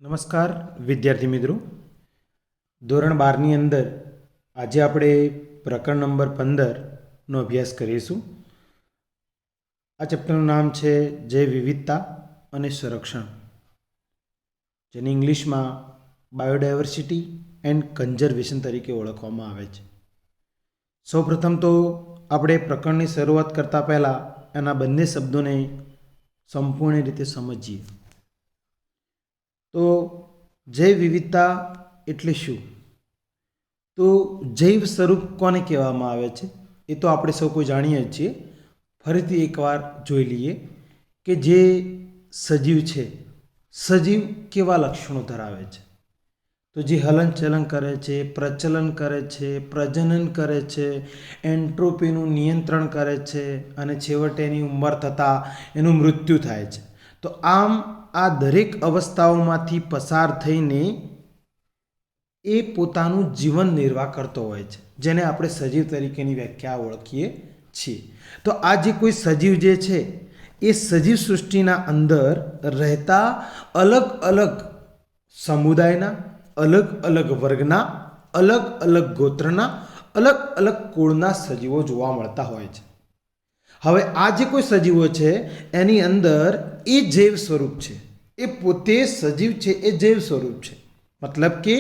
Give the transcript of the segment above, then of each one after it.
નમસ્કાર વિદ્યાર્થી મિત્રો, ધોરણ 12ની અંદર આજે આપણે પ્રકરણ નંબર 15નો અભ્યાસ કરીશું. આ ચેપ્ટરનું નામ છે જૈવ વિવિધતા અને સંરક્ષણ, જેને ઇંગ્લિશમાં બાયોડાયવર્સિટી એન્ડ કન્ઝર્વેશન તરીકે ઓળખવામાં આવે છે. સૌપ્રથમ તો આપણે પ્રકરણની શરૂઆત કરતાં પહેલાં એના બંને શબ્દોને સંપૂર્ણ રીતે સમજીએ. તો જૈવ વિવિધતા એટલે શું? તો જૈવ સ્વરૂપ કોને કહેવામાં આવે છે એ તો આપણે સૌ કોઈ જાણીએ છીએ. ફરીથી એકવાર જોઈ લઈએ કે જે સજીવ છે, સજીવ કેવા લક્ષણો ધરાવે છે. તો જે હલનચલન કરે છે, પ્રચલન કરે છે, પ્રજનન કરે છે, એન્ટ્રોપીનું નિયંત્રણ કરે છે અને છેવટે એની ઉંમર થતાં એનું મૃત્યુ થાય છે. તો આમ આ દરેક અવસ્થાઓમાંથી પસાર થઈને એ પોતાનું જીવન નિર્વાહ કરતો હોય છે, જેને આપણે સજીવ તરીકેની વ્યાખ્યા ઓળખીએ છીએ. તો આ જે કોઈ સજીવ જે છે એ સજીવ સૃષ્ટિના અંદર રહેતા અલગ અલગ સમુદાયના, અલગ અલગ વર્ગના, અલગ અલગ ગોત્રના, અલગ અલગ કુળના સજીવો જોવા મળતા હોય છે. હવે આ જે કોઈ સજીવો છે એની અંદર એ જૈવ સ્વરૂપ છે, એ પોતે સજીવ છે, એ જૈવ સ્વરૂપ છે. મતલબ કે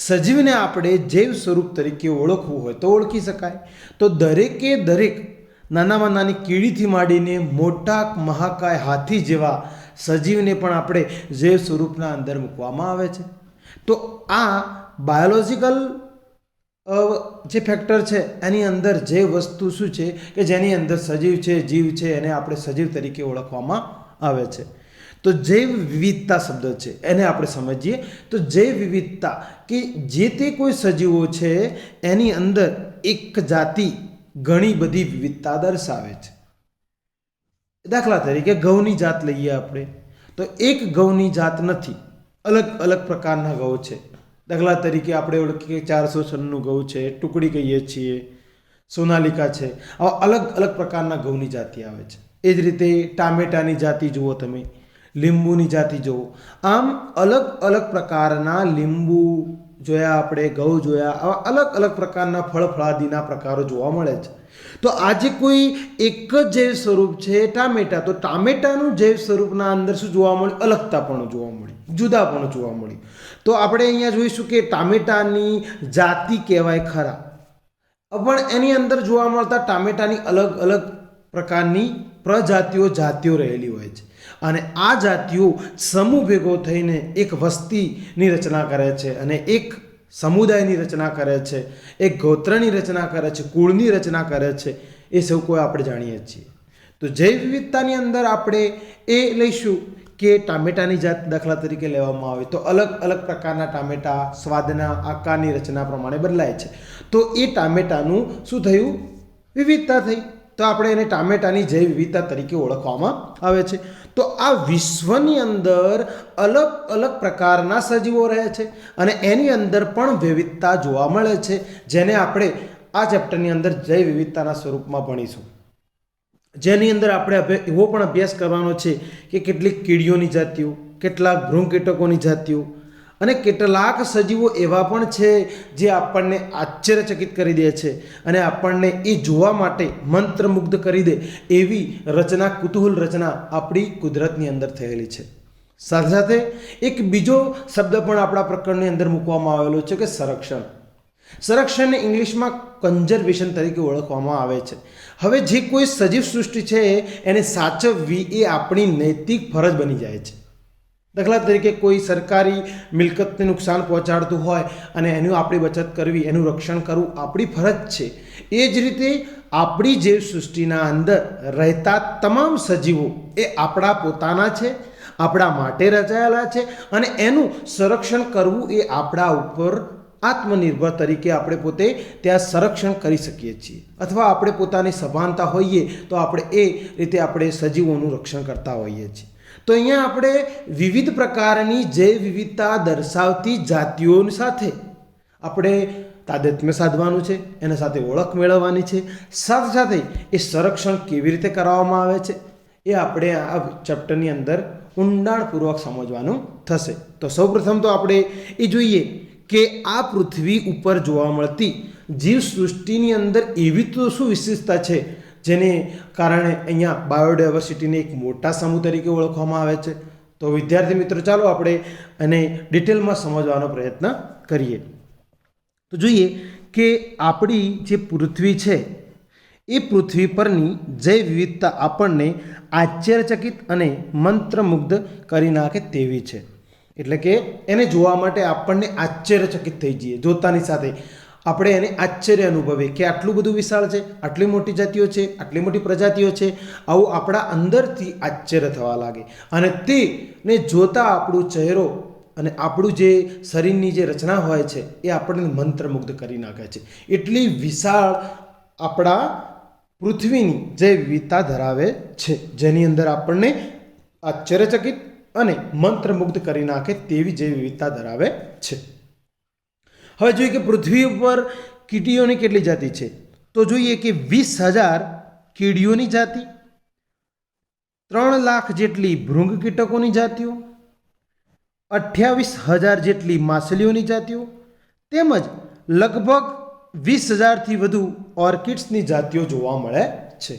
સજીવને આપણે જૈવ સ્વરૂપ તરીકે ઓળખવું હોય તો ઓળખી શકાય. તો દરેકે દરેક નાનામાં નાની કીડીથી માંડીને મોટા મહાકાય હાથી જેવા સજીવને પણ આપણે જૈવ સ્વરૂપના અંદર મૂકવામાં આવે છે. તો આ બાયોલોજિકલ જે ફેક્ટર છે એની અંદર જે વસ્તુ શું છે કે જેની અંદર સજીવ છે, જીવ છે, એને આપણે સજીવ તરીકે ઓળખવામાં આવે છે. તો જૈવ વિવિધતા શબ્દ છે એને આપણે સમજીએ. તો જૈવ વિવિધતા કે જે તે કોઈ સજીવો છે એની અંદર એક જાતિ ઘણી બધી વિવિધતા દર્શાવે છે. દાખલા તરીકે ઘઉંની જાત લઈએ આપણે, તો એક ઘઉંની જાત નથી, અલગ અલગ પ્રકારના ઘઉં છે. દાખલા તરીકે આપણે ઓળખીએ 496 ઘઉં છે, ટુકડી કહીએ છીએ, સોનાલિકા છે. આવા અલગ અલગ પ્રકારના ઘઉંની જાતિ આવે છે. એ જ રીતે ટામેટાની જાતિ જુઓ તમે, લીંબુની જાતિ જુઓ. આમ અલગ અલગ પ્રકારના લીંબુ જોયા આપણે, ઘઉં જોયા, આવા અલગ અલગ પ્રકારના ફળ ફળાદીના પ્રકારો જોવા મળે છે. તો આજે કોઈ એક જ જૈવ સ્વરૂપ છે ટામેટા, તો ટામેટાનું જૈવ સ્વરૂપના અંદર શું જોવા મળ્યું? અલગતાપણું જોવા મળ્યું, જુદાપણું જોવા મળ્યું. તો આપણે અહીંયા જોઈશું કે ટામેટાની જાતિ કહેવાય ખરા, પણ એની અંદર જોવા મળતા ટામેટાની અલગ અલગ પ્રકારની પ્રજાતિઓ, જાતિઓ રહેલી હોય છે. અને આ જાતિઓ સમૂહ ભેગો થઈને એક વસ્તીની રચના કરે છે અને એક સમુદાયની રચના કરે છે, એક ગોત્રની રચના કરે છે, કુળની રચના કરે છે. એ સૌ કોઈ આપણે જાણીએ છીએ. તો જૈવ વિવિધતાની અંદર આપણે એ લઈશું કે ટામેટાની જાત દાખલા તરીકે લેવામાં આવે તો અલગ અલગ પ્રકારના ટામેટા સ્વાદના, આકારની રચના પ્રમાણે બદલાય છે. તો એ ટામેટાનું શું થયું? વિવિધતા થઈ. તો આપણે એને ટામેટાની જૈવ વિવિધતા તરીકે ઓળખવામાં આવે છે. તો આ વિશ્વની અંદર અલગ અલગ પ્રકારના સજીવો રહે છે અને એની અંદર પણ વિવિધતા જોવા મળે છે, જેને આપણે આ ચેપ્ટરની અંદર જૈવ વિવિધતાના સ્વરૂપમાં ભણીશું. જેની અંદર આપણે એવો પણ અભ્યાસ કરવાનો છે કે કેટલીક કીડીઓની જાતિઓ, કેટલાક ભૃંગકીટકોની જાતિઓ અને કેટલાક સજીવો એવા પણ છે જે આપણને આશ્ચર્યચકિત કરી દે છે અને આપણને એ જોવા માટે મંત્રમુગ્ધ કરી દે એવી રચના, કુતૂહલ રચના આપણી કુદરતની અંદર થયેલી છે. સાથે સાથે એક બીજો શબ્દ પણ આપણા પ્રકરણની અંદર મૂકવામાં આવેલો છે કે સંરક્ષણ. સંરક્ષણને ઇંગ્લિશમાં કન્ઝર્વેશન તરીકે ઓળખવામાં આવે છે. હવે જે કોઈ સજીવ સૃષ્ટિ છે એને સાચવવી એ આપણી નૈતિક ફરજ બની જાય છે. દાખલા તરીકે કોઈ સરકારી મિલકતને નુકસાન પહોંચાડતું હોય અને એનું આપણી બચત કરવી, એનું રક્ષણ કરવું આપણી ફરજ છે. એ જ રીતે આપણી જૈવ સૃષ્ટિના અંદર રહેતા તમામ સજીવો એ આપણા પોતાના છે, આપણા માટે રચાયેલા છે અને એનું સંરક્ષણ કરવું એ આપણા ઉપર આત્મનિર્ભર તરીકે આપણે પોતે ત્યાં સંરક્ષણ કરી શકીએ છીએ. અથવા આપણે પોતાની સભાનતા હોઈએ તો આપણે એ રીતે આપણે સજીવોનું રક્ષણ કરતા હોઈએ છીએ. તો અહીંયા આપણે વિવિધ પ્રકારની જૈવ વિવિધતા દર્શાવતી જાતિઓ સાથે આપણે તાદાત્મ્ય સાધવાનું છે, એના સાથે ઓળખ મેળવવાની છે. સાથે સાથે એ સંરક્ષણ કેવી રીતે કરવામાં આવે છે એ આપણે આ ચેપ્ટરની અંદર ઊંડાણપૂર્વક સમજવાનું થશે। તો સૌપ્રથમ તો આપણે એ જોઈએ કે આ પૃથ્વી ઉપર જોવા મળતી જીવસૃષ્ટિની અંદર એવી તો શું વિશેષતા છે જેને કારણે અહીંયા બાયોડાયવર્સિટીને એક મોટા સમૂહ તરીકે ઓળખવામાં આવે છે। તો વિદ્યાર્થી મિત્રો, ચાલો આપણે એને ડિટેલમાં સમજવાનો પ્રયત્ન કરીએ। તો જોઈએ કે આપણી જે પૃથ્વી છે એ પૃથ્વી પરની જૈવ વિવિધતા આપણને આશ્ચર્યચકિત અને મંત્રમુગ્ધ કરી નાખે તેવી છે। એટલે કે એને જોવા માટે આપણને આશ્ચર્યચકિત થઈ જઈએ, જોતાની સાથે આપણે એને આશ્ચર્ય અનુભવીએ કે આટલું બધું વિશાળ છે, આટલી મોટી જાતિઓ છે, આટલી મોટી પ્રજાતિઓ છે, આવું આપણા અંદરથી આશ્ચર્ય થવા લાગે અને તેને જોતા આપણો ચહેરો અને આપણું જે શરીરની જે રચના હોય છે એ આપણને મંત્રમુગ્ધ કરી નાખે છે। એટલી વિશાળ આપણા પૃથ્વીની જે વિવિધતા ધરાવે છે, જેની અંદર આપણને આશ્ચર્યચકિત અને મંત્રમુગ્ધ કરી નાખે તેવી જે વિવિધતા ધરાવે છે। હવે જોઈએ કે પૃથ્વી ઉપર કીડીઓની કેટલી જાતિ છે, તો જોઈએ કે 20,000 કીડીઓની જાતિ, 3 લાખ જેટલી ભૃંગ કીટકોની જાતિઓ, 28,000 જેટલી માછલીઓની જાતિઓ તેમજ લગભગ 20,000થી વધુ ઓર્કિડ્સની જાતિઓ જોવા મળે છે।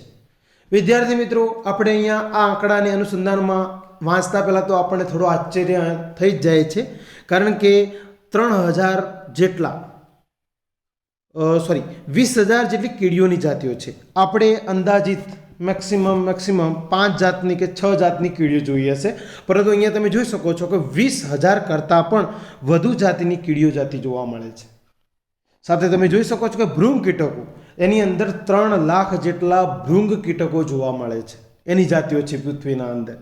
વિદ્યાર્થી મિત્રો, આપણે અહીંયા આ આંકડાને અનુસંધાનમાં વાંચતા પહેલાં તો આપણને થોડો આશ્ચર્ય થઈ જ જાય છે, કારણ કે 3,000 જેટલા 20,000 જેટલી કીડીઓની જાતિઓ છે। આપણે અંદાજિત મેક્સિમમ 5 જાતની કે 6 જાતની કીડીઓ જોઈ હશે, પરંતુ અહીંયા તમે જોઈ શકો છો કે 20,000 કરતાં પણ વધુ જાતિની કીડીઓ જાતિ જોવા મળે છે। સાથે તમે જોઈ શકો છો કે ભૃંગ કીટકો, એની અંદર 3 લાખ જેટલા ભૃંગ કીટકો જોવા મળે છે, એની જાતિઓ છે પૃથ્વીના અંદર।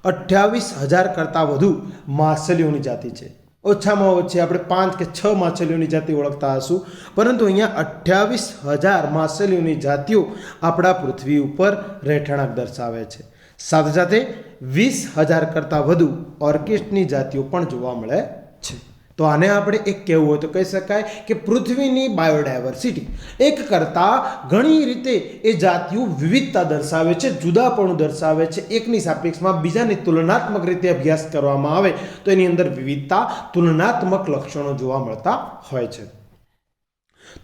28,000 કરતાં વધુ માછલીઓની જાતિ છે। ઓછામાં ઓછી આપણે 5 કે 6 માછલીઓની જાતિ ઓળખતા હશું, પરંતુ અહીંયા 28,000 માછલીઓની જાતિઓ આપણા પૃથ્વી ઉપર રહેઠાણક દર્શાવે છે। સાથે સાથે 20,000 કરતાં વધુ ઓર્કિડ્સની જાતિઓ પણ જોવા મળે છે। તો આને આપણે એક કહેવું હોય તો કહી શકાય કે પૃથ્વીની બાયોડાયવર્સિટી એક કરતાં ઘણી રીતે એ જાતિઓ વિવિધતા દર્શાવે છે, જુદાપણું દર્શાવે છે। એકની સાપેક્ષમાં બીજાની તુલનાત્મક રીતે અભ્યાસ કરવામાં આવે તો એની અંદર વિવિધતા, તુલનાત્મક લક્ષણો જોવા મળતા હોય છે।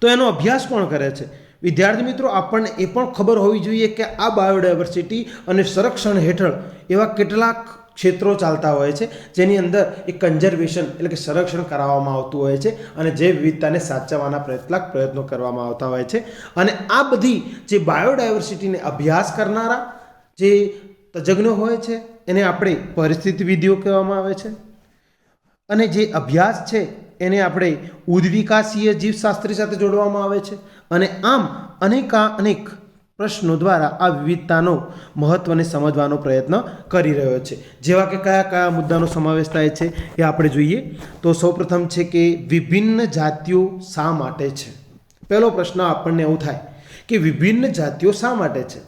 તો એનો અભ્યાસ કોણ કરે છે? વિદ્યાર્થી મિત્રો, આપણને એ પણ ખબર હોવી જોઈએ કે આ બાયોડાયવર્સિટી અને સંરક્ષણ હેઠળ એવા કેટલાક ક્ષેત્રો ચાલતા હોય છે જેની અંદર એક કન્ઝર્વેશન એટલે કે સંરક્ષણ કરાવવામાં આવતું હોય છે અને જે વિવિધતાને સાચવવાના પ્રયત્નો કરવામાં આવતા હોય છે। અને આ બધી જે બાયોડાયવર્સિટીને અભ્યાસ કરનારા જે તજજ્ઞો હોય છે એને આપણે પરિસ્થિતિવિદો કહેવામાં આવે છે, અને જે અભ્યાસ છે એને આપણે ઉદ્વિકાસીય જીવશાસ્ત્રી સાથે જોડવામાં આવે છે। અને આમ અનેક પ્રશ્નો દ્વારા આ વિવિધતાનો મહત્વને સમજવાનો પ્રયત્ન કરી રહ્યો છે। જેવા કે કયા કયા મુદ્દાનો સમાવેશ થાય છે એ આપણે જોઈએ। તો સૌપ્રથમ છે કે વિભિન્ન જાતિઓ શા માટે છે? પહેલો પ્રશ્ન આપણને એવું થાય કે વિભિન્ન જાતિઓ શા માટે છે?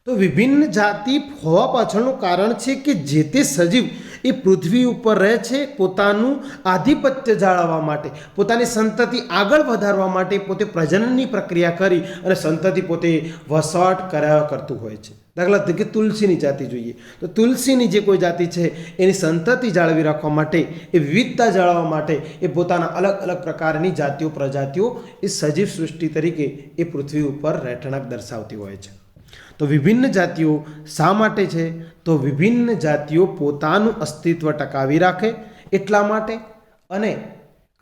તો વિભિન્ન જાતિ હોવા પાછળનું કારણ છે કે જે તે સજીવ એ પૃથ્વી ઉપર રહે છે પોતાનું આધિપત્ય જાળવવા માટે, પોતાની સંતતિ આગળ વધારવા માટે પોતે પ્રજનનની પ્રક્રિયા કરી અને સંતતિ પોતે વસવાટ કરાવ્યા કરતું હોય છે। દાખલા તરીકે તુલસીની જાતિ જોઈએ તો તુલસીની જે કોઈ જાતિ છે એની સંતતિ જાળવી રાખવા માટે, એ વિવિધતા જાળવવા માટે એ પોતાના અલગ અલગ પ્રકારની જાતિઓ, પ્રજાતિઓ એ સજીવ સૃષ્ટિ તરીકે એ પૃથ્વી ઉપર રહેઠાણક દર્શાવતી હોય છે। તો વિભિન્ન જાતિઓ શા માટે છે? તો વિભિન્ન જાતિઓ પોતાનું અસ્તિત્વ ટકાવી રાખે એટલા માટે, અને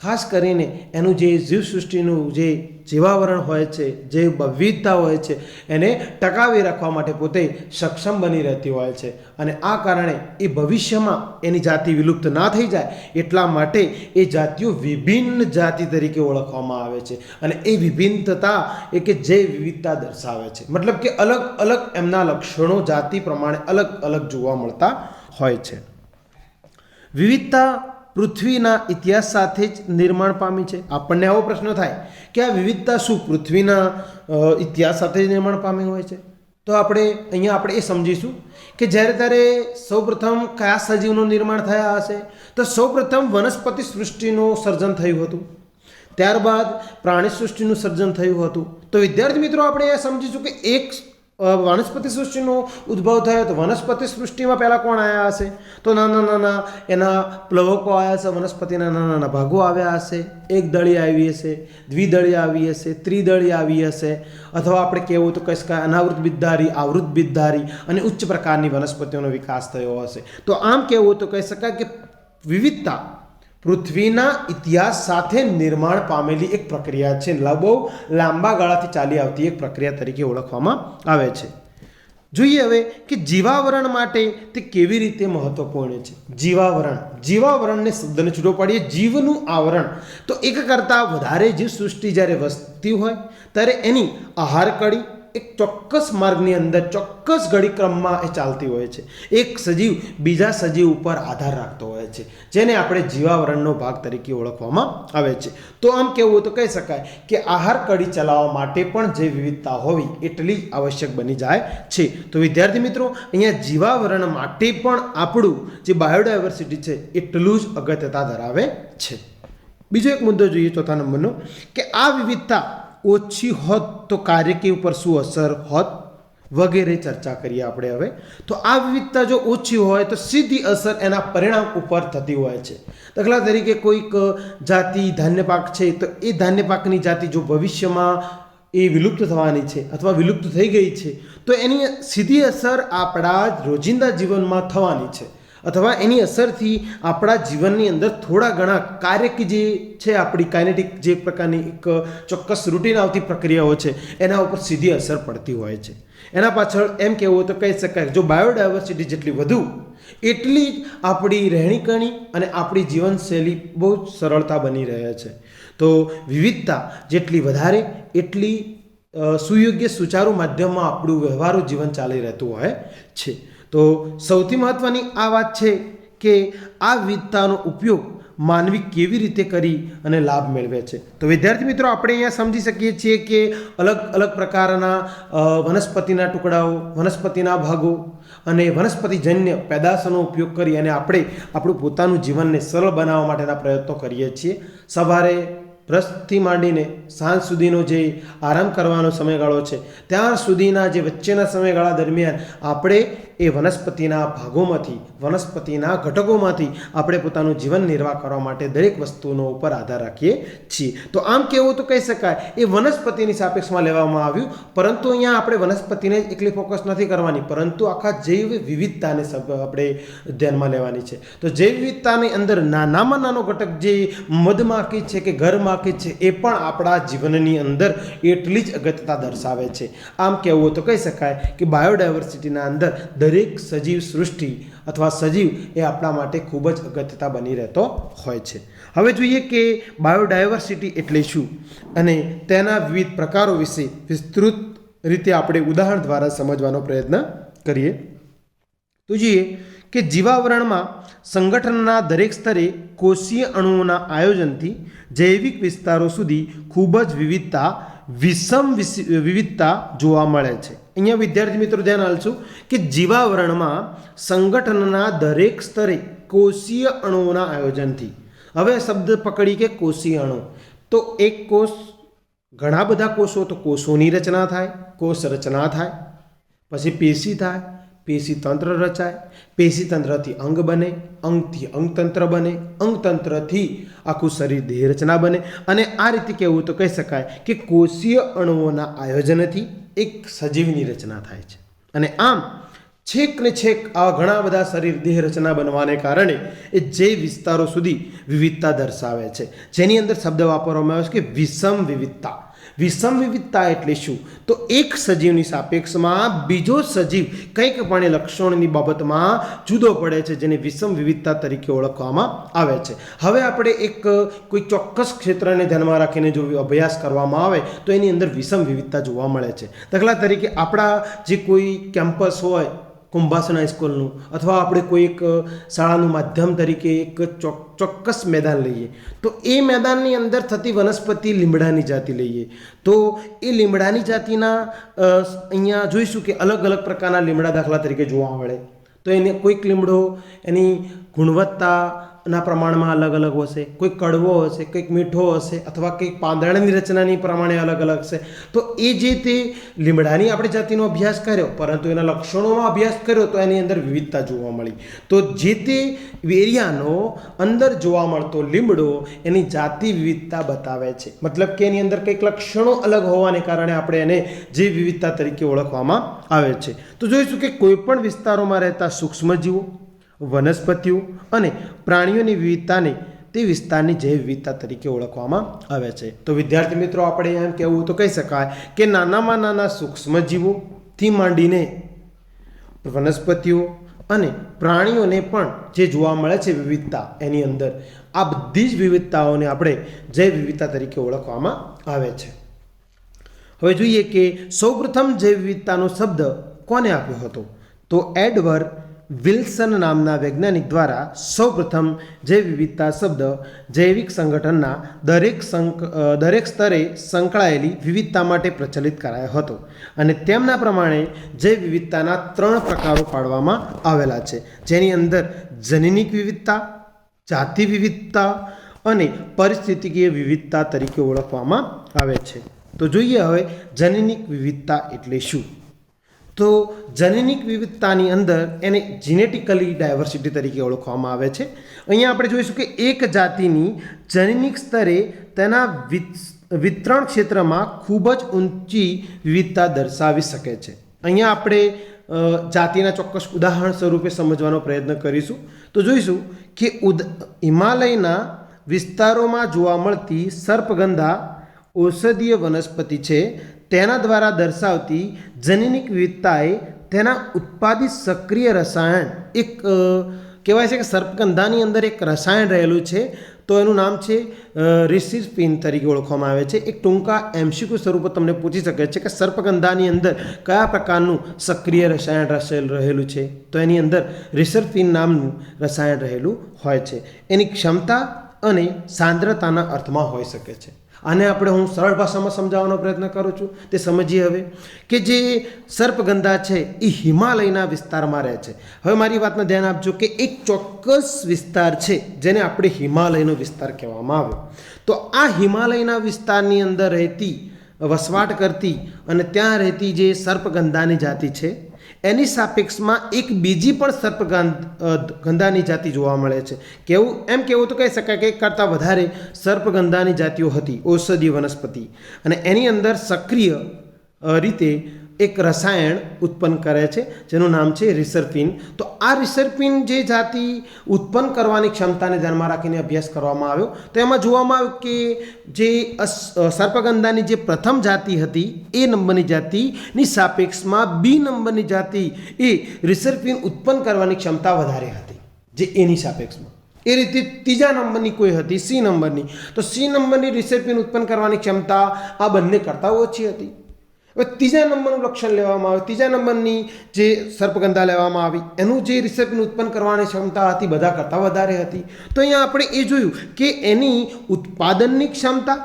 ખાસ કરીને એનું જે જીવસૃષ્ટિનું જે જીવાવરણ હોય છે, જે વિવિધતા હોય છે એને ટકાવી રાખવા માટે પોતે સક્ષમ બની રહેતી હોય છે। અને આ કારણે એ ભવિષ્યમાં એની જાતિ વિલુપ્ત ના થઈ જાય એટલા માટે એ જાતિઓ વિભિન્ન જાતિ તરીકે ઓળખવામાં આવે છે। અને એ વિભિન્નતા એ કે જે વિવિધતા દર્શાવે છે, મતલબ કે અલગ અલગ એમના લક્ષણો જાતિ પ્રમાણે અલગ અલગ જોવા મળતા હોય છે। વિવિધતા પૃથ્વીના ઇતિહાસ સાથે જ નિર્માણ પામી છે? આપણને આવો પ્રશ્ન થાય કે આ વિવિધતા શું પૃથ્વીના ઇતિહાસ સાથે જ નિર્માણ પામી હોય છે? તો આપણે એ સમજીશું કે ત્યારે સૌપ્રથમ કયા સજીવનું નિર્માણ થયા હશે? તો સૌપ્રથમ વનસ્પતિ સૃષ્ટિનું સર્જન થયું હતું, ત્યારબાદ પ્રાણી સૃષ્ટિનું સર્જન થયું હતું। તો વિદ્યાર્થી મિત્રો, આપણે એ સમજીશું કે એક વનસ્પતિ સૃષ્ટિનો ઉદ્ભવ થયો તો વનસ્પતિ સૃષ્ટિમાં પહેલાં કોણ આવ્યા હશે? તો નાના નાના એના પ્લવકો આવ્યા હશે, વનસ્પતિના નાના નાના ભાગો આવ્યા હશે, એક દળી આવી હશે, દ્વિદળી આવી હશે, ત્રિદળી આવી હશે, અથવા આપણે કહેવું તો કહી શકાય અનાવૃત બીજધારી, આવૃત બીજધારી અને ઉચ્ચ પ્રકારની વનસ્પતિઓનો વિકાસ થયો હશે. તો આમ કહેવું તો કહી શકાય કે વિવિધતા પૃથ્વીના ઇતિહાસ સાથે નિર્માણ પામેલી એક પ્રક્રિયા છે, બહુ લાંબા ગાળાથી ચાલી આવતી એક પ્રક્રિયા તરીકે ઓળખવામાં આવે છે. જોઈએ હવે કે જીવાવરણ માટે તે કેવી રીતે મહત્વપૂર્ણ છે. જીવાવરણને શબ્દને છૂટો પાડીએ, જીવનું આવરણ. તો એક કરતાં વધારે જીવસૃષ્ટિ જ્યારે વસતી હોય ત્યારે એની આહાર કડી એક ચોક્કસ માર્ગની અંદર ચોક્કસ ઘડીક્રમમાં એ ચાલતી હોય છે. એક સજીવ બીજા સજીવ ઉપર આધાર રાખતો હોય છે, જેને આપણે જીવાવરણનો ભાગ તરીકે ઓળખવામાં આવે છે. તો આમ કહેવું તો કહી શકાય કે આહાર કડી ચલાવવા માટે પણ જે વિવિધતા હોવી એટલી જ આવશ્યક બની જાય છે. તો વિદ્યાર્થી મિત્રો, અહીંયા જીવાવરણ માટે પણ આપણું જે બાયોડાયવર્સિટી છે એટલું જ અગત્યતા ધરાવે છે. બીજો એક મુદ્દો જોઈએ, ચોથા નંબરનો, કે આ વિવિધતા ઓછી હોત તો કાર્યકી ઉપર શું અસર હોત વગેરે ચર્ચા કરીએ આપણે હવે. તો આ વિવિધતા જો ઓછી હોય તો સીધી અસર એના પરિણામ ઉપર થતી હોય છે. દાખલા તરીકે કોઈક જાતિ ધાન્ય પાક છે, તો એ ધાન્ય પાકની જાતિ જો ભવિષ્યમાં એ વિલુપ્ત થવાની છે અથવા વિલુપ્ત થઈ ગઈ છે, તો એની સીધી અસર આપણા રોજિંદા જીવનમાં થવાની છે, અથવા એની અસરથી આપણા જીવનની અંદર થોડા ઘણા કાર્યક જે છે, આપણી કાઇનેટિક જે પ્રકારની એક ચોક્કસ રૂટીન આવતી પ્રક્રિયાઓ છે એના ઉપર સીધી અસર પડતી હોય છે. એના પાછળ એમ કહેવું તો કહી શકાય જો બાયોડાયવર્સિટી જેટલી વધુ એટલી જ આપણી રહેણીકરણી અને આપણી જીવનશૈલી બહુ જ સરળતા બની રહે છે. તો વિવિધતા જેટલી વધારે એટલી સુયોગ્ય સુચારુ માધ્યમમાં આપણું વ્યવહારુ જીવન ચાલી રહેતું હોય છે. તો સૌથી મહત્ત્વની આ વાત છે કે આ વિવિધતાનો ઉપયોગ માનવી કેવી રીતે કરી અને લાભ મેળવે છે. તો વિદ્યાર્થી મિત્રો, આપણે અહીંયા સમજી શકીએ છીએ કે અલગ અલગ પ્રકારના વનસ્પતિના ટુકડાઓ, વનસ્પતિના ભાગો અને વનસ્પતિજન્ય પેદાશોનો ઉપયોગ કરી અને આપણે આપણું પોતાનું જીવનને સરળ બનાવવા માટેના પ્રયત્નો કરીએ છીએ. સવારે બ્રશથી માંડીને સાંજ સુધીનો જે આરામ કરવાનો સમયગાળો છે ત્યાં સુધીના જે વચ્ચેના સમયગાળા દરમિયાન આપણે એ વનસ્પતિના ભાગોમાંથી, વનસ્પતિના ઘટકોમાંથી આપણે પોતાનું જીવન નિર્વાહ કરવા માટે દરેક વસ્તુનો ઉપર આધાર રાખીએ છીએ. તો આમ કહેવું તો કહી શકાય એ વનસ્પતિની સાપેક્ષમાં લેવામાં આવ્યું, પરંતુ અહીંયા આપણે વનસ્પતિને જ એકલી ફોકસ નથી કરવાની, પરંતુ આખા જૈવ વિવિધતાને આપણે ધ્યાનમાં લેવાની છે. તો જૈવ વિવિધતાની અંદર નાનામાં નાનો ઘટક જે મધમાખી છે કે ઘરમાખી છે એ પણ આપણા જીવનની અંદર એટલી જ અગત્યતા દર્શાવે છે. આમ કહેવું તો કહી શકાય કે બાયોડાયવર્સિટીના અંદર દરેક સજીવ સૃષ્ટિ અથવા સજીવ એ આપણા માટે ખૂબ જ અગત્યતા બની રહેતો હોય છે. હવે જોઈએ કે બાયોડાયવર્સિટી એટલે શું અને તેના વિવિધ પ્રકારો વિશે વિસ્તૃત રીતે આપણે ઉદાહરણ દ્વારા સમજવાનો પ્રયત્ન કરીએ. તો જોઈએ કે જીવાવરણમાં સંગઠનના દરેક સ્તરે કોષીય અણુઓના આયોજનથી જૈવિક વિસ્તારો સુધી ખૂબ જ વિષમ વિવિધતા જોવા મળે છે. અહીંયા વિદ્યાર્થી મિત્રો ધ્યાન આપશું કે જીવાવરણમાં સંગઠનના દરેક સ્તરે કોષીય અણુઓના આયોજનથી. હવે શબ્દ પકડી કે કોષીય અણુ, તો એક કોષ, ઘણા બધા કોષો, તો કોષોની રચના થાય, કોષ રચના થાય, પછી પેશી થાય, પેશી તંત્ર રચાય, પેશી તંત્રથી અંગ બને, અંગથી અંગતંત્ર બને, અંગતંત્રથી આખું શરીર દેહ રચના બને, અને આ રીતે કહેવું તો કહી શકાય કે કોષીય અણુઓના આયોજનથી એક સજીવની રચના થાય છે. અને આમ છેક ને છેક આવા ઘણા બધા શરીર દેહ રચના બનવાને કારણે એ જે વિસ્તારો સુધી વિવિધતા દર્શાવે છે, જેની અંદર શબ્દ વાપરવામાં આવે છે કે વિષમ વિવિધતા. વિષમ વિવિધતા એટલે શું? તો એક સજીવની સાપેક્ષમાં બીજો સજીવ કંઈક પણ લક્ષણોની બાબતમાં જુદો પડે છે, જેને વિષમ વિવિધતા તરીકે ઓળખવામાં આવે છે. હવે આપણે એક કોઈ ચોક્કસ ક્ષેત્રને ધ્યાનમાં રાખીને જો અભ્યાસ કરવામાં આવે તો એની અંદર વિષમ વિવિધતા જોવા મળે છે. દાખલા તરીકે આપણા જે કોઈ કેમ્પસ હોય, કુંભાસન હાઈસ્કૂલનું, અથવા આપણે કોઈ એક શાળાનું માધ્યમ તરીકે એક ચોક્કસ મેદાન લઈએ, તો એ મેદાનની અંદર થતી વનસ્પતિ લીમડાની જાતિ લઈએ, તો એ લીમડાની જાતિના અહીંયા જોઈશું કે અલગ અલગ પ્રકારના લીમડા દાખલા તરીકે જોવા મળે. તો એને કોઈક લીમડો એની ગુણવત્તા ના પ્રમાણમાં અલગ અલગ હશે, કોઈ કડવો હશે, કંઈક મીઠો હશે, અથવા કંઈક પાંદડાની રચનાની પ્રમાણે અલગ અલગ છે. તો એ જે તે લીમડાની આપણે જાતિનો અભ્યાસ કર્યો, પરંતુ એના લક્ષણોમાં અભ્યાસ કર્યો તો એની અંદર વિવિધતા જોવા મળી. તો જે તે એરિયાનો અંદર જોવા મળતો લીમડો એની જાતિ વિવિધતા બતાવે છે. મતલબ કે એની અંદર કંઈક લક્ષણો અલગ હોવાને કારણે આપણે એને જે વિવિધતા તરીકે ઓળખવામાં આવે છે. તો જોઈશું કે કોઈ પણ વિસ્તારોમાં રહેતા સૂક્ષ્મજીવો, વનસ્પતિઓ અને પ્રાણીઓની વિવિધતાને તે વિસ્તારની જૈવ વિવિધતા તરીકે ઓળખવામાં આવે છે. તો વિદ્યાર્થી મિત્રો, આપણે એમ કહેવું તો કહી શકાય કે નાનામાં નાના સૂક્ષ્મજીવોથી માંડીને વનસ્પતિઓ અને પ્રાણીઓને પણ જે જોવા મળે છે વિવિધતા એની અંદર, આ બધી જ વિવિધતાઓને આપણે જૈવ વિવિધતા તરીકે ઓળખવામાં આવે છે. હવે જોઈએ કે સૌપ્રથમ જૈવ વિવિધતાનો શબ્દ કોને આપ્યો હતો? તો એડવર્ડ વિલ્સન નામના વૈજ્ઞાનિક દ્વારા સૌપ્રથમ જૈવ વિવિધતા શબ્દ જૈવિક સંગઠનના દરેક સ્તરે સંકળાયેલી વિવિધતા માટે પ્રચલિત કરાયો હતો. અને તેમના પ્રમાણે જૈવ વિવિધતાના 3 પ્રકારો પાડવામાં આવેલા છે, જેની અંદર જનનિક વિવિધતા, જાતિ વિવિધતા અને પરિસ્થિતિકીય વિવિધતા તરીકે ઓળખવામાં આવે છે. તો જોઈએ હવે જનનિક વિવિધતા એટલે શું? તો જનનિક વિવિધતાની અંદર એને જીનેટિકલી ડાયવર્સિટી તરીકે ઓળખવામાં આવે છે. અહીંયા આપણે જોઈશું કે એક જાતિની જનનિક સ્તરે તેના વિતરણ ક્ષેત્રમાં ખૂબ જ ઊંચી વિવિધતા દર્શાવી શકે છે. અહીંયા આપણે જાતિના ચોક્કસ ઉદાહરણ સ્વરૂપે સમજવાનો પ્રયત્ન કરીશું. તો જોઈશું કે હિમાલયના વિસ્તારોમાં જોવા મળતી સર્પગંધા ઔષધીય વનસ્પતિ છે, તેના દ્વારા દર્શાવતી જનનિક વિવિધતાએ તેના ઉત્પાદિત સક્રિય રસાયણ, એક કહેવાય છે કે સર્પગંધાની અંદર એક રસાયણ રહેલું છે, તો એનું નામ છે રિસર્પિન તરીકે ઓળખવામાં આવે છે. એક ટૂંકા એમસીક્યુ સ્વરૂપે તમને પૂછી શકે છે કે સર્પગંધાની અંદર કયા પ્રકારનું સક્રિય રસાયણ રહેલું છે? તો એની અંદર રિસર્પિન નામનું રસાયણ રહેલું હોય છે. એની ક્ષમતા અને સાંદ્રતાના અર્થમાં હોઈ શકે છે. આને આપણે હું સરળ ભાષામાં સમજાવવાનો પ્રયત્ન કરું છું. તે સમજીએ હવે કે જે સર્પગંધા છે એ હિમાલયના વિસ્તારમાં રહે છે. હવે મારી વાતમાં ધ્યાન આપજો કે એક ચોક્કસ વિસ્તાર છે જેને આપણે હિમાલયનો વિસ્તાર કહેવામાં આવ્યો. તો આ હિમાલયના વિસ્તારની અંદર રહેતી, વસવાટ કરતી અને ત્યાં રહેતી જે સર્પગંધાની જાતિ છે, એની સાપેક્ષમાં એક બીજી પણ સર્પગંધાની જાતિ જોવા મળે છે. કહેવું તો કહી શકાય કે એક કરતાં વધારે સર્પગંધાની જાતિઓ હતી, ઔષધીય વનસ્પતિ, અને એની અંદર સક્રિય રીતે એક રસાયણ ઉત્પન્ન કરે છે જેનું નામ છે રિસર્પિન. તો આ રિસર્પિન જે જાતિ ઉત્પન્ન કરવાની ક્ષમતાને ધ્યાનમાં રાખીને અભ્યાસ કરવામાં આવ્યો, તો એમાં જોવામાં આવ્યું કે જે સર્પગંધાની જે પ્રથમ જાતિ હતી એ નંબરની જાતિની સાપેક્ષમાં બી નંબરની જાતિ એ રિસર્પિન ઉત્પન્ન કરવાની ક્ષમતા વધારે હતી જે એની સાપેક્ષમાં. એ રીતે ત્રીજા નંબરની કોઈ હતી, સી નંબરની, તો સી નંબરની રિસર્પિન ઉત્પન્ન કરવાની ક્ષમતા આ બંને કરતાં ઓછી હતી. હવે ત્રીજા નંબરનું લક્ષણ લેવામાં આવે, ત્રીજા નંબરની જે સર્પગંધા લેવામાં આવી, એનું જે રિસર્પિન ઉત્પન્ન કરવાની ક્ષમતા હતી બધા કરતાં વધારે હતી. તો અહીંયા આપણે એ જોયું કે એની ઉત્પાદનની ક્ષમતા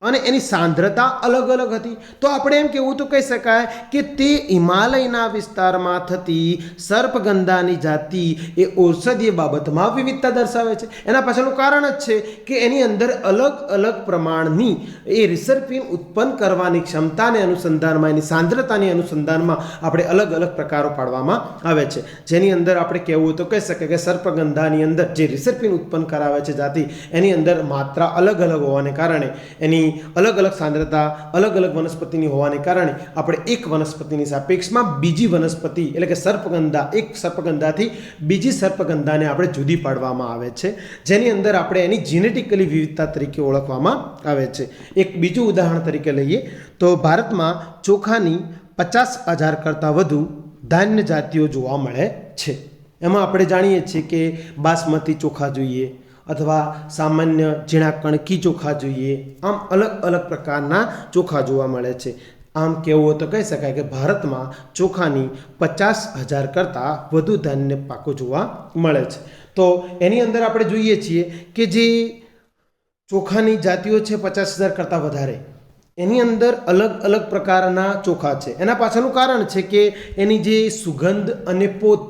અને એની સાંદ્રતા અલગ અલગ હતી. તો આપણે એમ કહેવું તો કહી શકાય કે તે હિમાલયના વિસ્તારમાં થતી સર્પગંધાની જાતિ એ ઔષધીય બાબતમાં વિવિધતા દર્શાવે છે. એના પાછળનું કારણ જ છે કે એની અંદર અલગ અલગ પ્રમાણની એ રિસર્પિન ઉત્પન્ન કરવાની ક્ષમતાને અનુસંધાનમાં, એની સાંદ્રતાની અનુસંધાનમાં આપણે અલગ અલગ પ્રકારો પાડવામાં આવે છે. જેની અંદર આપણે કહેવું તો કહી શકાય કે સર્પગંધાની અંદર જે રિસર્પિન ઉત્પન્ન કરાવે છે જાતિ, એની અંદર માત્રા અલગ અલગ હોવાને કારણે, એની અલગ અલગ સાંદ્રતા અલગ અલગ વનસ્પતિની હોવાને કારણે આપણે એક વનસ્પતિની સાપેક્ષમાં બીજી વનસ્પતિ એટલે કે સર્પગંધા, એક સર્પગંધાથી બીજી સર્પગંધાને આપણે જુદી પાડવામાં આવે છે, જેની અંદર આપણે એની જીનેટિકલી વિવિધતા તરીકે ઓળખવામાં આવે છે. એક બીજું ઉદાહરણ તરીકે લઈએ તો ભારતમાં ચોખાની 50,000 કરતાં વધુ ધાન્ય જાતિઓ જોવા મળે છે. એમાં આપણે જાણીએ છીએ કે બાસમતી ચોખા જોઈએ અથવા સામાન્ય ઝીણા કણકી ચોખા જોઈએ, આમ અલગ અલગ પ્રકારના ચોખા જોવા મળે છે. આમ કહેવું તો કહી શકાય કે ભારતમાં ચોખાની 50,000 કરતાં વધુ ધાન્ય પાકો જોવા મળે છે. તો એની અંદર આપણે જોઈએ છીએ કે જે ચોખાની જાતિઓ છે 50,000 કરતાં વધારે, એની અંદર અલગ અલગ પ્રકારના ચોખા છે. એના પાછળનું કારણ છે કે એની જે સુગંધ અને પોત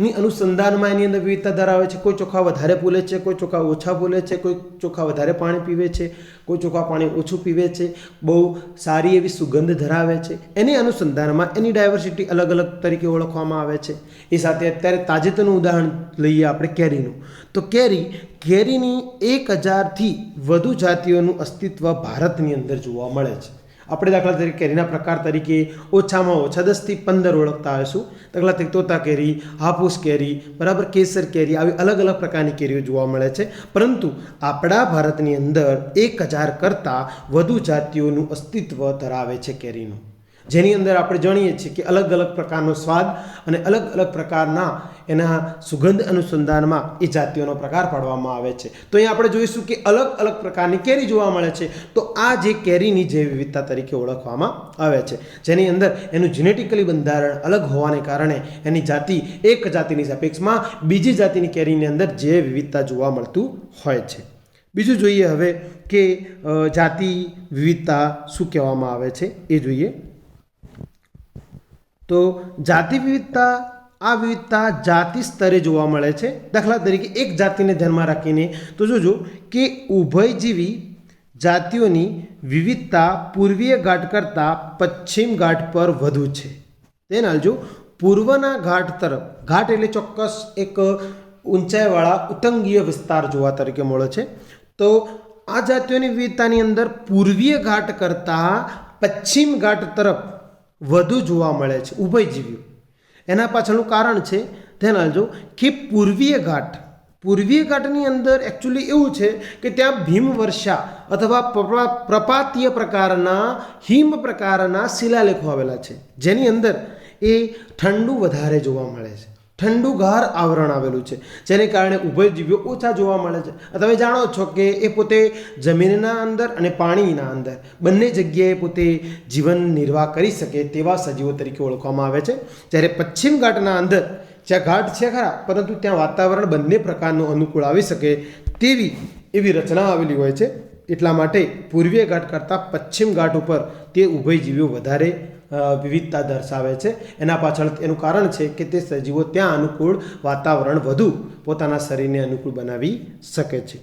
ની અનુસંધાનમાં એની અંદર વિવિધતા ધરાવે છે. કોઈ ચોખા વધારે ફૂલે છે, કોઈ ચોખા ઓછા ફૂલે છે, કોઈ ચોખા વધારે પાણી પીવે છે, કોઈ ચોખા પાણી ઓછું પીવે છે, બહુ સારી એવી સુગંધ ધરાવે છે. એની અનુસંધાનમાં એની ડાયવર્સિટી અલગ અલગ તરીકે ઓળખવામાં આવે છે. એ સાથે અત્યારે તાજેતરનું ઉદાહરણ લઈએ આપણે કેરીનું. તો કેરીની 1000થી વધુ જાતિઓનું અસ્તિત્વ ભારતની અંદર જોવા મળે છે. આપણે દાખલા તરીકે કેરીના પ્રકાર તરીકે ઓછામાં ઓછા 10થી 15 ઓળખતા હોઈશું. દાખલા તરીકે તોતા કેરી, હાફૂસ કેરી, બરાબર, કેસર કેરી, આવી અલગ અલગ પ્રકારની કેરીઓ જોવા મળે છે. પરંતુ આપણા ભારતની અંદર 1000 કરતાં વધુ જાતિઓનું અસ્તિત્વ ધરાવે છે કેરીનું, જેની અંદર આપણે જાણીએ છીએ કે અલગ અલગ પ્રકારનો સ્વાદ અને અલગ અલગ પ્રકારના એના સુગંધ અનુસંધાનમાં એ જાતિઓનો પ્રકાર પાડવામાં આવે છે. તો અહીં આપણે જોઈશું કે અલગ અલગ પ્રકારની કેરી જોવા મળે છે. તો આ જે કેરીની જૈવ વિવિધતા તરીકે ઓળખવામાં આવે છે, જેની અંદર એનું જીનેટિકલી બંધારણ અલગ હોવાને કારણે એની જાતિ એક જાતિની સાપેક્ષમાં બીજી જાતિની કેરીની અંદર જૈવ વિવિધતા જોવા મળતું હોય છે. બીજું જોઈએ હવે કે જાતિ વિવિધતા શું કહેવામાં આવે છે એ જોઈએ. તો જાતિ વિવિધતા, આ વિવિધતા જાતિ સ્તરે જોવા મળે છે. દાખલા તરીકે એક જાતિને ધ્યાનમાં રાખીને તો જોજો કે ઉભયજીવી જાતિઓની વિવિધતા પૂર્વીય ઘાટ કરતાં પશ્ચિમ ઘાટ પર વધુ છે. તેને હાલજો, પૂર્વના ઘાટ તરફ, ઘાટ એટલે ચોક્કસ એક ઊંચાઈવાળા ઉત્તંગીય વિસ્તાર જોવા તરીકે મળે છે. તો આ જાતિઓની વિવિધતાની અંદર પૂર્વીય ઘાટ કરતાં પશ્ચિમ ઘાટ તરફ વધુ જોવા મળે છે ઉભયજીવીઓ. એના પાછળનું કારણ છે, ધ્યાન આપજો કે પૂર્વીય ઘાટની અંદર એકચ્યુઅલી એવું છે કે ત્યાં ભીમવર્ષા અથવા પ્રપાતીય પ્રકારના હિમ પ્રકારના શિલાલેખો આવેલા છે, જેની અંદર એ ઠંડુ વધારે જોવા મળે છે, ઠંડુગાર આવરણ આવેલું છે, જેને કારણે ઉભયજીવીઓ ઓછા જોવા મળે છે. તમે જાણો છો કે એ પોતે જમીનના અંદર અને પાણીના અંદર બંને જગ્યાએ પોતે જીવન નિર્વાહ કરી શકે તેવા સજીવો તરીકે ઓળખવામાં આવે છે. જ્યારે પશ્ચિમ ઘાટના અંદર જ્યાં ઘાટ છે ખરા, પરંતુ ત્યાં વાતાવરણ બંને પ્રકારનું અનુકૂળ આવી શકે તેવી એવી રચના આવેલી હોય છે. એટલા માટે પૂર્વીય ઘાટ કરતાં પશ્ચિમ ઘાટ ઉપર તે ઉભયજીવીઓ વધારે વિવિધતા દર્શાવે છે. એના પાછળ એનું કારણ છે કે તે સજીવો ત્યાં અનુકૂળ વાતાવરણ વધુ પોતાના શરીરને અનુકૂળ બનાવી શકે છે.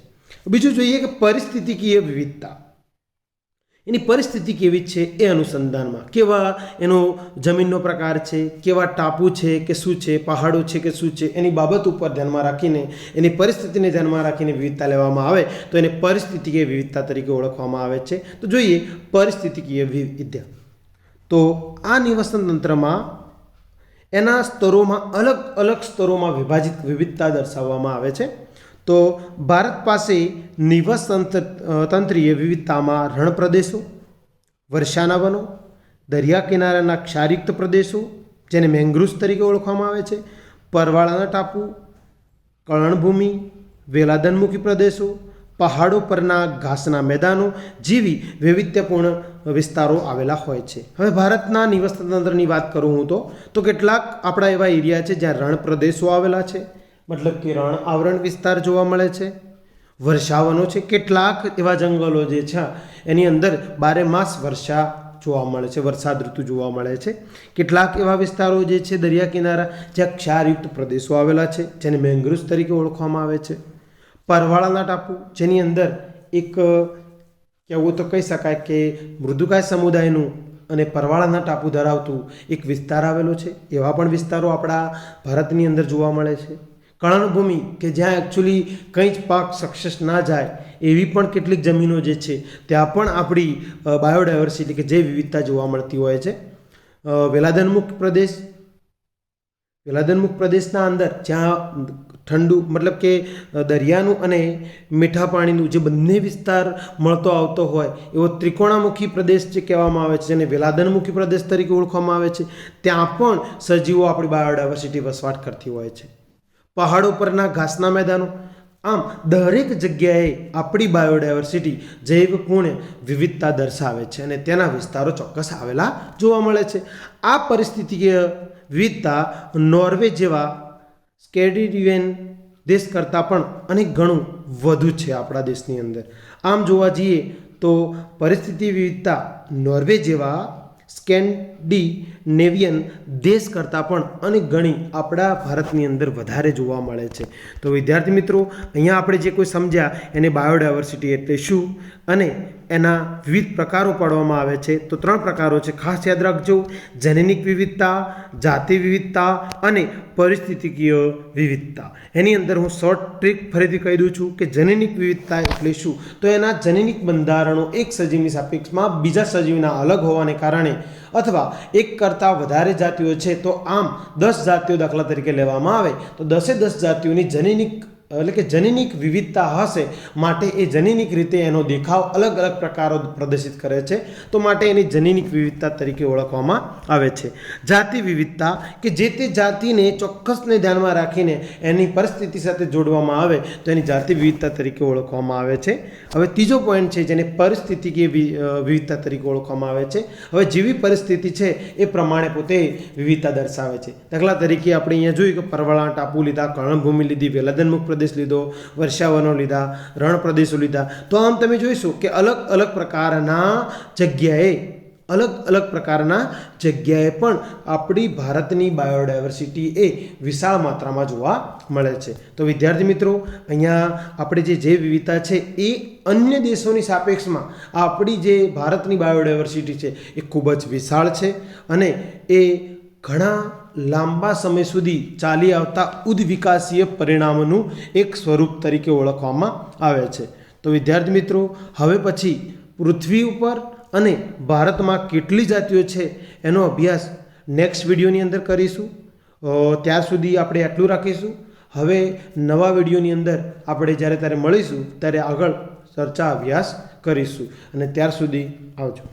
બીજું જોઈએ કે પરિસ્થિતિકીય વિવિધતા. એની પરિસ્થિતિ કેવી છે એ અનુસંધાનમાં કેવા એનો જમીનનો પ્રકાર છે, કેવા ટાપુ છે કે શું છે, પહાડો છે કે શું છે, એની બાબત ઉપર ધ્યાનમાં રાખીને, એની પરિસ્થિતિને ધ્યાનમાં રાખીને વિવિધતા લેવામાં આવે તો એને પરિસ્થિતિકીય વિવિધતા તરીકે ઓળખવામાં આવે છે. તો જોઈએ પરિસ્થિતિકીય વિવિધતા. તો આ નિવસન તંત્રમાં એના સ્તરોમાં અલગ અલગ સ્તરોમાં વિભાજિત વિવિધતા દર્શાવવામાં આવે છે. તો ભારત પાસે નિવસન તંત્રીય વિવિધતામાં રણ પ્રદેશો, વર્ષાના વનો, દરિયા કિનારાના ક્ષારયુક્ત પ્રદેશો જેને મેંગ્રુવ્સ તરીકે ઓળખવામાં આવે છે, પરવાળાના ટાપુ, કળણભૂમિ, વેલાદન્મુખી પ્રદેશો, પહાડો પરના ઘાસના મેદાનો જેવી વૈવિધ્યપૂર્ણ વિસ્તારો આવેલા હોય છે. હવે ભારતના નિવસન તંત્રની વાત કરું હું તો કેટલાક આપણા એવા એરિયા છે જ્યાં રણ પ્રદેશો આવેલા છે, મતલબ કે રણ આવરણ વિસ્તાર જોવા મળે છે. વર્ષાવનો છે, કેટલાક એવા જંગલો જે છે એની અંદર 12 માસ વર્ષા જોવા મળે છે, વરસાદ ઋતુ જોવા મળે છે. કેટલાક એવા વિસ્તારો જે છે દરિયા કિનારા જ્યાં ક્ષારયુક્ત પ્રદેશો આવેલા છે જેને મેંગ્રુવ્સ તરીકે ઓળખવામાં આવે છે. પરવાળાના ટાપુ જેની અંદર એક કહેવું તો કહી શકાય કે મૃદુકાય સમુદાયનું અને પરવાળાના ટાપુ ધરાવતું એક વિસ્તાર આવેલો છે. એવા પણ વિસ્તારો આપણા ભારતની અંદર જોવા મળે છે. કળણભૂમિ કે જ્યાં એકચ્યુઅલી કંઈ જ પાક સક્સેસ ના જાય એવી પણ કેટલીક જમીનો જે છે ત્યાં પણ આપણી બાયોડાયવર્સિટી કે જે વિવિધતા જોવા મળતી હોય છે. વેલાદન્મુખ પ્રદેશના અંદર જ્યાં ઠંડુ મતલબ કે દરિયાનું અને મીઠા પાણીનું જે બંને વિસ્તાર મળતો આવતો હોય એવો ત્રિકોણામુખી પ્રદેશ જે કહેવામાં આવે છે, જેને વેલાદન્મુખી પ્રદેશ તરીકે ઓળખવામાં આવે છે, ત્યાં પણ સજીવો આપણી બાયોડાયવર્સિટી વસવાટ કરતી હોય છે. પહાડો પરના ઘાસના મેદાનો, આમ દરેક જગ્યાએ આપણી બાયોડાયવર્સિટી જૈવપૂર્ણ વિવિધતા દર્શાવે છે અને તેના વિસ્તારો ચોક્કસ આવેલા જોવા મળે છે. આ પરિસ્થિતિકીય વિવિધતા નોર્વે જેવા સ્કેન્ડિનેવિયન દેશ કરતાં પણ અનેક ગણું વધુ છે આપણા દેશની અંદર. આમ જોવા જઈએ તો પરિસ્થિતિ વિવિધતા નોર્વે જેવા સ્કેન્ડિનેવિયન દેશ કરતાં પણ અનેક ગણી આપણા ભારતની અંદર વધારે જોવા મળે છે. તો વિદ્યાર્થી મિત્રો, અહીંયા આપણે જે કોઈ સમજ્યા એને બાયોડાયવર્સિટી એટલે શું અને એના વિવિધ પ્રકારો પાડવામાં આવે છે. તો 3 પ્રકારો છે, ખાસ યાદ રાખજો: જનનિક વિવિધતા, જાતિ વિવિધતા અને પરિસ્થિતિકીય વિવિધતા. એની અંદર હું શોર્ટ ટ્રીક ફરીથી કહી દઉં છું કે જનનિક વિવિધતા એટલે શું. તો એના જનનિક બંધારણો એક સજીવની સાપેક્ષમાં બીજા સજીવના અલગ હોવાને કારણે અથવા એક કરતાં વધારે જાતિઓ છે તો આમ 10 જાતિઓ દાખલા તરીકે લેવામાં આવે તો 10 જાતિઓની જનનિક એટલે કે જનનિક વિવિધતા હશે, માટે એ જનનિક રીતે એનો દેખાવ અલગ અલગ પ્રકારો પ્રદર્શિત કરે છે, તો માટે એની જનનિક વિવિધતા તરીકે ઓળખવામાં આવે છે. જાતિ વિવિધતા કે જે તે જાતિને ચોક્કસને ધ્યાનમાં રાખીને એની પરિસ્થિતિ સાથે જોડવામાં આવે તો એની જાતિ વિવિધતા તરીકે ઓળખવામાં આવે છે. હવે ત્રીજો પોઈન્ટ છે જેને પરિસ્થિતિકીય વિવિધતા તરીકે ઓળખવામાં આવે છે. હવે જેવી પરિસ્થિતિ છે એ પ્રમાણે પોતે વિવિધતા દર્શાવે છે. દાખલા તરીકે આપણે અહીંયા જોયું કે પરવાળા ટાપુ લીધા, કર્ણભૂમિ લીધી, વેલાદન્મુખ પ્રદેશ લીધો, વર્ષાવનો લીધા, રણ પ્રદેશો લીધા. તો આમ તમે જોઈશું કે અલગ અલગ પ્રકારના જગ્યાએ પણ આપણી ભારતની બાયોડાયવર્સિટી એ વિશાળ માત્રામાં જોવા મળે છે. તો વિદ્યાર્થી મિત્રો, અહીંયા આપણે જે વિવિધતા છે એ અન્ય દેશોની સાપેક્ષમાં આપણી જે ભારતની બાયોડાયવર્સિટી છે એ ખૂબ જ વિશાળ છે અને એ ઘણા લાંબા સમય સુધી ચાલી આવતા ઉદ્વિકાસીય પરિણામોનું એક સ્વરૂપ તરીકે ઓળખવામાં આવે છે. તો વિદ્યાર્થી મિત્રો, હવે પછી પૃથ્વી ઉપર અને ભારતમાં કેટલી જાતિઓ છે એનો અભ્યાસ નેક્સ્ટ વિડીયોની અંદર કરીશું. ત્યાર સુધી આપણે આટલું રાખીશું. હવે નવા વિડીયોની અંદર આપણે જ્યારે મળીશું ત્યારે આગળ ચર્ચા અભ્યાસ કરીશું અને ત્યાર સુધી આવજો.